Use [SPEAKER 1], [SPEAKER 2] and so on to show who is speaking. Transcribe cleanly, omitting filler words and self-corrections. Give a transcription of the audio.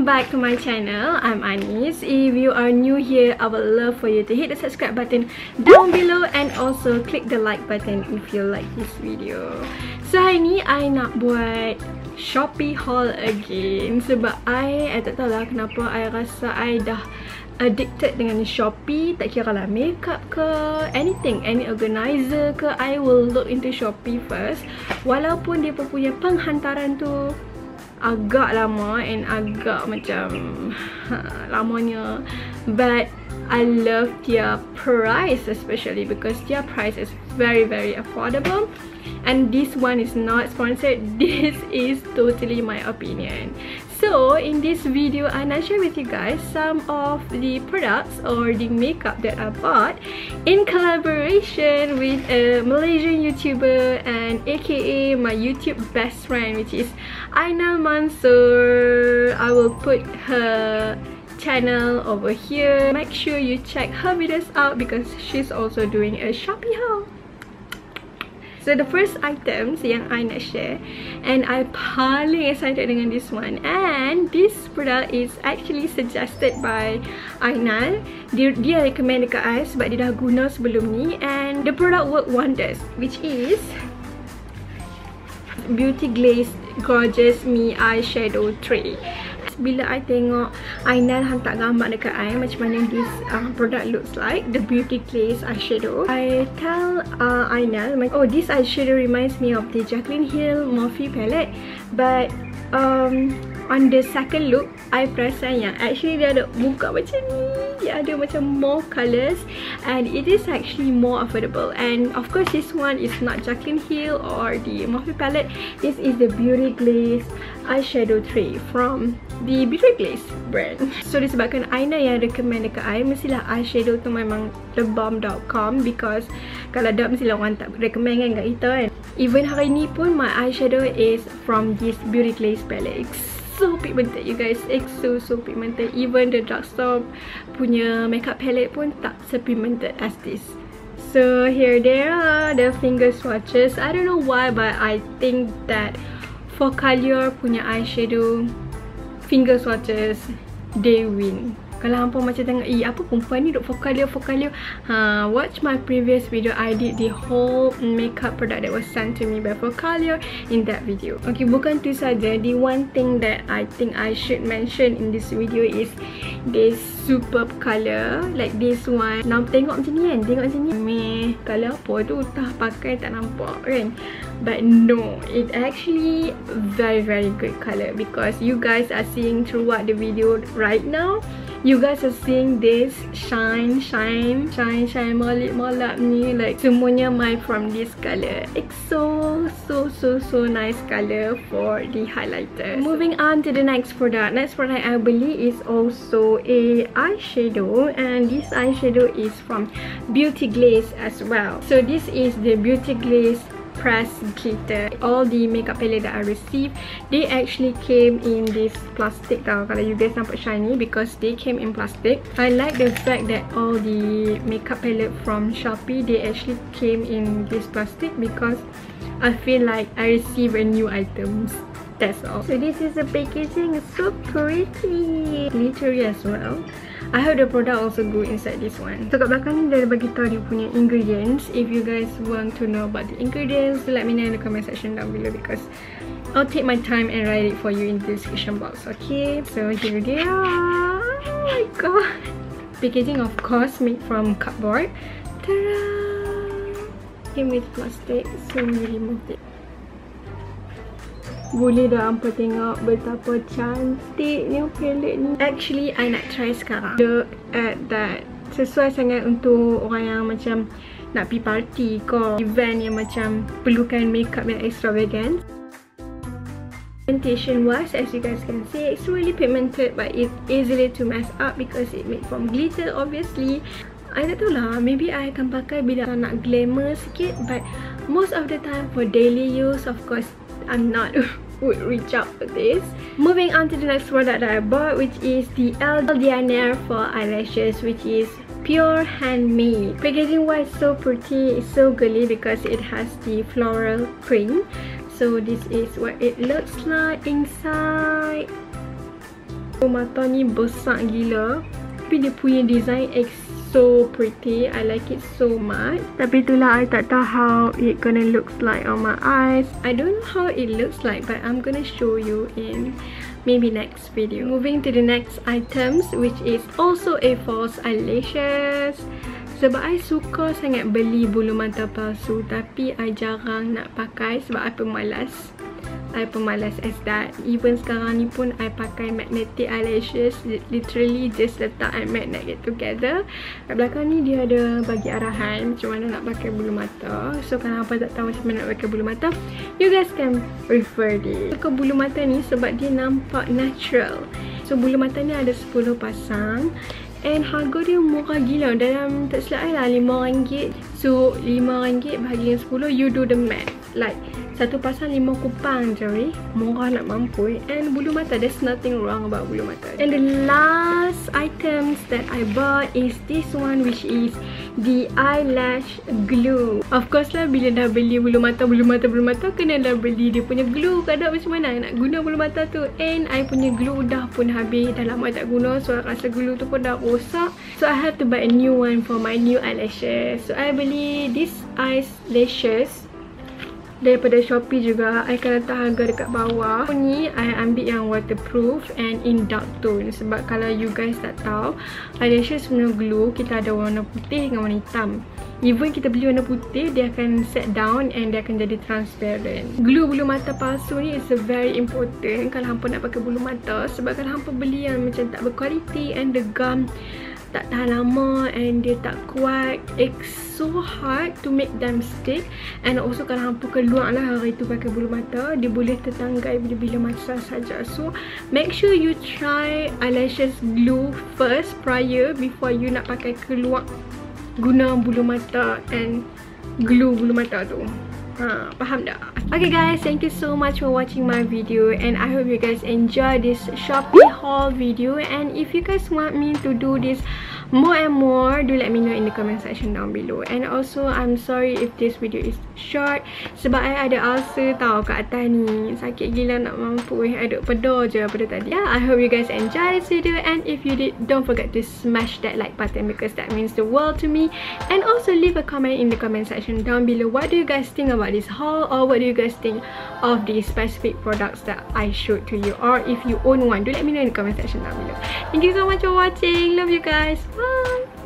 [SPEAKER 1] welcome back to my channel. I'm Anis. If you are new here, I would love for you to hit the subscribe button down below and also click the like button if you like this video. So hari ni I nak buat Shopee haul again sebab I tak tahu lah kenapa I rasa I dah addicted dengan Shopee. Tak kira lah makeup ke, anything, any organizer ke, I will look into Shopee first. Walaupun dia punya penghantaran tu agak lama and agak macam lamanya, but I love their price, especially because their price is very affordable. And this one is not sponsored, this is totally my opinion. So in this video, I'm gonna share with you guys some of the products or the makeup that I bought in collaboration with a Malaysian YouTuber and aka my YouTube best friend, which is Aynal Mansor. I will put her channel over here. Make sure you check her videos out because she's also doing a Shopee haul. So the first items yang I nak share, and I paling excited dengan this one, and this product is actually suggested by Aynal. Dia recommend dekat I sebab dia dah guna sebelum ni and the product work wonders, which is Beauty Glaze Gorgeous Me Eyeshadow Tray. Bila I tengok Aynal hantar gambar dekat I macam mana this product looks like, the Beauty Glaze eyeshadow, I tell Aynal, oh, this eyeshadow reminds me of the Jaclyn Hill Morphe palette, but on the second look, I perasan yang actually dia ada buka macam ni, dia ada macam more colours and it is actually more affordable. And of course this one is not Jaclyn Hill or the Morphe palette, this is the Beauty Glaze eyeshadow tray from the Beauty Glaze brand. So disebabkan Aynal yang recommend dekat I, mestilah eyeshadow tu memang thebomb.com, because kalau tak mestilah orang tak recommend kan kat kita kan. Even hari ni pun my eyeshadow is from this Beauty Glaze palette. So pigmented you guys, it's so pigmented. Even the drugstore punya makeup palette pun tak se-pigmented as this. So here they are, the finger swatches. I don't know why, but I think that for Collab punya eyeshadow finger swatches, they win. Kalau hampa macam tengok, apa perempuan ni duk Collab. Watch my previous video, I did the whole makeup product that was sent to me by Collab in that video. Okay, bukan tu saja, the one thing that I think I should mention in this video is this superb colour, like this one. Nampak tengok macam ni kan, tengok macam ni, meh, colour apa tu, tak pakai tak nampak kan. But no, it actually very good colour, because you guys are seeing throughout the video right now. You guys are seeing this shine molek ni, like semuanya made from this color. It's so nice color for the highlighter. Moving on to the next product. Next product I believe is also a eyeshadow, and this eyeshadow is from Beauty Glaze as well. So this is the Beauty Glaze press glitter. All the makeup palette that I received, they actually came in this plastic tau. Kalau you guys nampak shiny, because they came in plastic. I like the fact that all the makeup palette from Shopee, they actually came in this plastic, because I feel like I receive a new items. That's all. So this is the packaging. It's so pretty, glittery as well. I hope the product also go inside this one. So kat belakang ni dia bagi tahu dia punya ingredients. If you guys want to know about the ingredients, let me know in the comment section down below, because I'll take my time and write it for you in the description box. Okay, so here they are. Oh my god. Packaging of course made from cardboard. Ta-da! Came with plastic, so we removed it. Boleh dah hampa tengok betapa cantiknya palette ni. Actually, I nak try sekarang. Look at that. Sesuai sangat untuk orang yang macam nak pergi party ke event yang macam perlukan makeup yang extravagant. Pigmentation wise, as you guys can see, it's really pigmented, but it's easily to mess up because it made from glitter obviously. I tak tahu lah, maybe I akan pakai bila nak glamour sikit, but most of the time for daily use, of course I'm not would reach out for this. Moving on to the next product that I bought, which is the Dianer for eyelashes, which is pure handmade. Packaging wise, so pretty, it's so girly because it has the floral print. So this is what it looks like inside. Mata ni besar gila, tapi dia punya design so pretty. I like it so much. Tapi itulah, I tak tahu how it gonna looks like on my eyes. I don't know how it looks like, but I'm gonna show you in maybe next video. Moving to the next items, which is also a false eyelashes. Sebab I suka sangat beli bulu mata palsu, tapi I jarang nak pakai sebab I pemalas. I pemalas as that. Even sekarang ni pun I pakai magnetic eyelashes. Literally just letak I magnet it together. Kat belakang ni dia ada bagi arahan macam mana nak pakai bulu mata. So kalau apa tak tahu macam mana nak pakai bulu mata, you guys can refer this. Suka bulu mata ni sebab dia nampak natural. So bulu mata ni ada 10 pasang. And harga dia murah gila. Dalam tak silap I lah RM5. So RM5 bahagi dengan 10, you do the math. Like satu pasang 5 kupang je weh. Murah nak mampu. And bulu mata, there's nothing wrong about bulu mata. And the last items that I bought is this one, which is the eyelash glue. Of course lah, bila dah beli bulu mata kena dah beli dia punya glue. Kadang macam mana nak guna bulu mata tu. And I punya glue dah pun habis. Dah lama tak guna, so rasa glue tu pun dah rosak. So I have to buy a new one for my new eyelashes. So I beli this eyelashes daripada Shopee juga. I akan letak harga dekat bawah. Ni I ambil yang waterproof and in dark tone. Sebab kalau you guys tak tahu, eyelashes punya glue kita ada warna putih dengan warna hitam. Even kita beli warna putih, dia akan set down and dia akan jadi transparent. Glue bulu mata palsu ni is a very important kalau hampa nak pakai bulu mata. Sebab kalau hampa beli yang macam tak berkualiti and the gum tak tahan lama and dia tak kuat, it's so hard to make them stick. And also kalau hampa keluar lah hari tu pakai bulu mata, dia boleh tertanggai bila-bila masa saja. So make sure you try eyelashes glue first prior before you nak pakai keluar guna bulu mata and glue bulu mata tu. Faham tak? Okay guys, thank you so much for watching my video, and I hope you guys enjoy this Shopee haul video. And if you guys want me to do this more and more, do let me know in the comment section down below. And also I'm sorry if this video is short sebab I ada ulcer tau kat atas ni. Sakit gila nak mampu. Ada pedar je pada tadi. Yeah, I hope you guys enjoy this video, and if you did, don't forget to smash that like button because that means the world to me. And also leave a comment in the comment section down below. What do you guys think about this haul, or what do you guys think of the specific products that I showed to you, or if you own one, do let me know in the comment section down below. Thank you so much for watching. Love you guys. Bye.